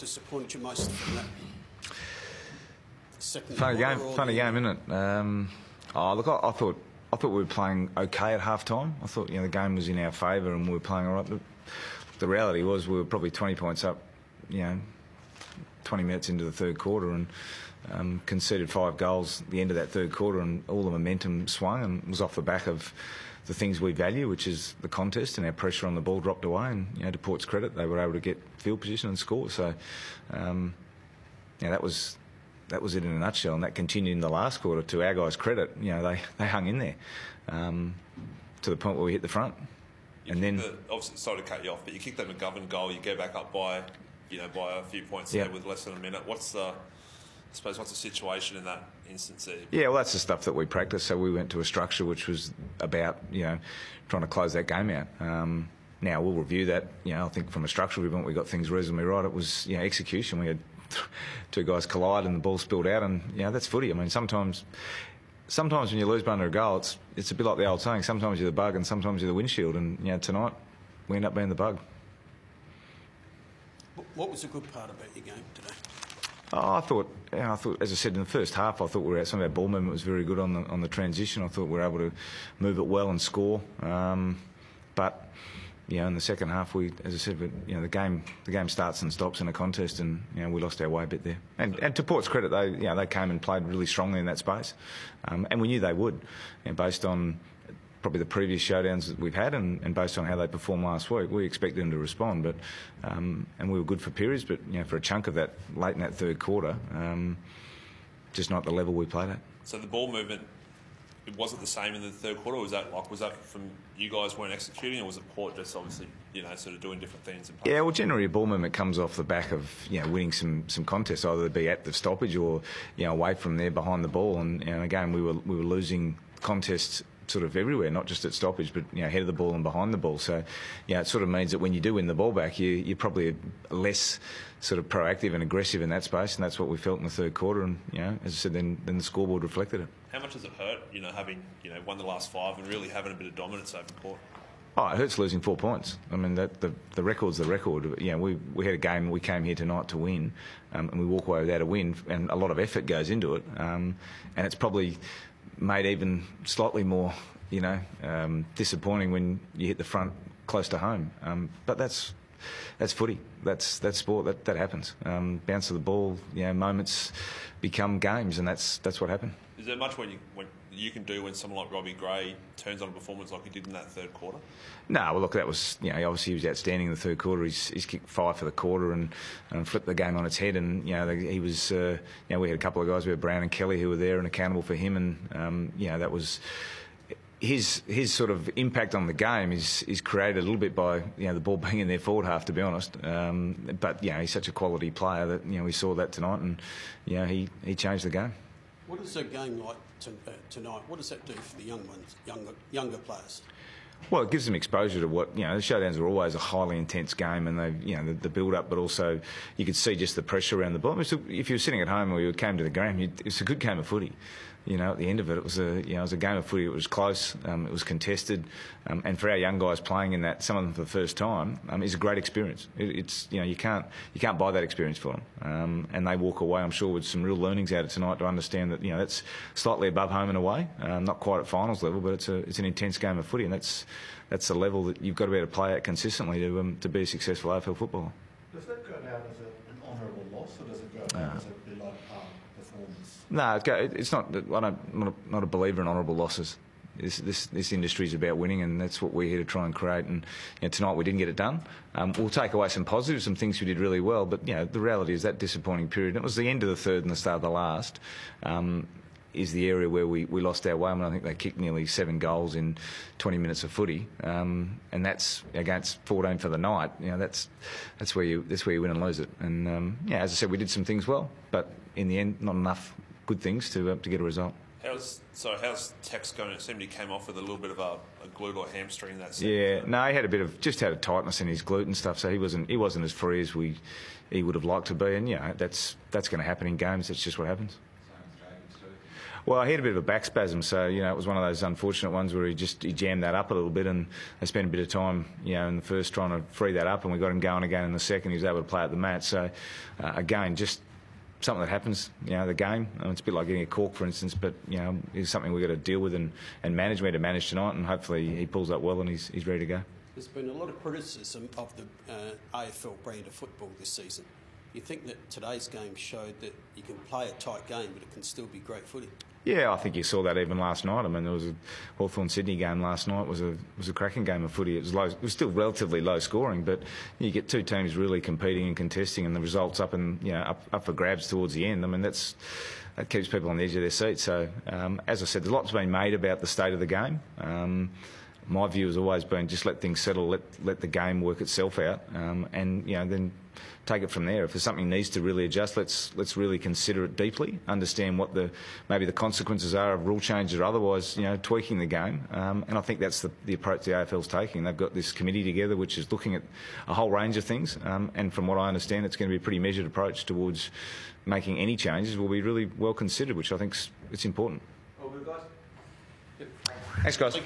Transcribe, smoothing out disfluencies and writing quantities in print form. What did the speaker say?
disappointed you most from that second Funny quarter? game, isn't it? Look, I thought we were playing okay at half time. I thought the game was in our favour and we were playing all right. But the reality was we were probably 20 points up, 20 minutes into the third quarter, and conceded 5 goals at the end of that third quarter, and all the momentum swung and was off the back of the things we value, which is the contest, and our pressure on the ball dropped away. And to Port's credit, they were able to get field position and score. So that was it in a nutshell, and that continued in the last quarter. To our guys' credit, they hung in there to the point where we hit the front. Obviously, sorry to cut you off, but you kicked that McGovern goal. You go back up by a few points there with less than a minute. What's the situation in that instance there? Yeah, well, that's the stuff that we practice. So we went to a structure which was about trying to close that game out. Now we'll review that. I think from a structural viewpoint, we got things reasonably right. It was execution. We had 2 guys collide and the ball spilled out, and that's footy. I mean, sometimes when you lose by under a goal, it's a bit like the old saying: sometimes you're the bug and sometimes you're the windshield. And tonight we end up being the bug. What was the good part about your game today? I thought, as I said in the first half, I thought some of our ball movement was very good on the transition. I thought we were able to move it well and score. But in the second half, as I said, the game starts and stops in a contest, and we lost our way a bit there. And to Port's credit, they came and played really strongly in that space, and we knew they would, based on probably the previous showdowns that we've had, and based on how they performed last week, we expected them to respond. But and we were good for periods, but for a chunk of that late in that third quarter, just not the level we played at. So the ball movement, it wasn't the same in the third quarter. Was that from you guys weren't executing, or was it Port just obviously sort of doing different things? Yeah, well, generally a ball movement comes off the back of winning some contests, either be at the stoppage or away from there behind the ball. And again, we were losing contests sort of everywhere, not just at stoppage, but ahead of the ball and behind the ball. So it sort of means that when you do win the ball back, you're probably less sort of proactive and aggressive in that space, and that's what we felt in the third quarter. And as I said, then the scoreboard reflected it. How much does it hurt, having won the last 5 and really having a bit of dominance over Port? Oh, it hurts losing 4 points. I mean, the record's the record. We had a game. We came here tonight to win, and we walk away without a win, and a lot of effort goes into it, and it's probably made even slightly more, disappointing when you hit the front close to home. But that's footy. That's sport. That happens. Bounce of the ball. Moments become games, and that's what happened. Is there much when you can do when someone like Robbie Gray turns on a performance like he did in that third quarter? No, well, look, that was obviously he was outstanding in the third quarter. He's kicked 5 for the quarter and flipped the game on its head. And he was we had a couple of guys, we had Brown and Kelly who were there and accountable for him. And that was his sort of impact on the game is created a little bit by the ball being in their forward half, to be honest. But he's such a quality player that we saw that tonight, and he changed the game. What is a game like tonight? What does that do for the younger players? Well, it gives them exposure to what, the showdowns are always a highly intense game, and they, the build-up, but also you could see just the pressure around the ball. If you were sitting at home or you came to the game, it's a good game of footy. At the end of it, it was a game of footy. It was close, it was contested, and for our young guys playing in that, some of them for the first time, is a great experience. It's you can't buy that experience for them, and they walk away, I'm sure, with some real learnings out of tonight to understand that that's slightly above home and away, not quite at finals level, but it's an intense game of footy, and that's the level that you've got to be able to play at consistently to be a successful AFL footballer. Does that go down as an honourable loss, or does it go down as a below par performance? No, it's not. I'm not a believer in honourable losses. This industry is about winning, and that's what we're here to try and create. And tonight we didn't get it done. We'll take away some positives, some things we did really well. But the reality is that disappointing period. It was the end of the third and the start of the last. Is the area where we lost our way. I mean, I think they kicked nearly 7 goals in 20 minutes of footy, and that's against 14 for the night. That's where you win and lose it. And as I said, we did some things well, but in the end, not enough good things to get a result. How's Tex going? It seemed he came off with a little bit of a glute or hamstring in that sense. Yeah, no, he had a tightness in his glute and stuff, so he wasn't as free as he would have liked to be. And that's going to happen in games. That's just what happens. Well, he had a bit of a back spasm, so it was one of those unfortunate ones where he jammed that up a little bit, and they spent a bit of time in the first trying to free that up, and we got him going again in the second. He was able to play at the mat. So again, just something that happens, the game. It's a bit like getting a cork, for instance, but it's something we've got to deal with and manage. We had to manage tonight, and hopefully he pulls up well and he's ready to go. There's been a lot of criticism of the AFL brand of football this season. You think that today's game showed that you can play a tight game, but it can still be great footy? Yeah, I think you saw that even last night. I mean, there was a Hawthorn-Sydney game last night. Was a cracking game of footy. It was still relatively low scoring, but you get two teams really competing and contesting, and the results up for grabs towards the end. I mean, that keeps people on the edge of their seat. So, as I said, there's lots been made about the state of the game. My view has always been just let things settle, let the game work itself out, and then take it from there. If there's something needs to really adjust, let's really consider it deeply, understand what maybe the consequences are of rule changes or otherwise, tweaking the game. And I think that's the approach the AFL's taking. They've got this committee together which is looking at a whole range of things, and from what I understand, it's going to be a pretty measured approach towards making any changes. Will be really well considered, which I think it's important. All good, guys? Thanks, guys.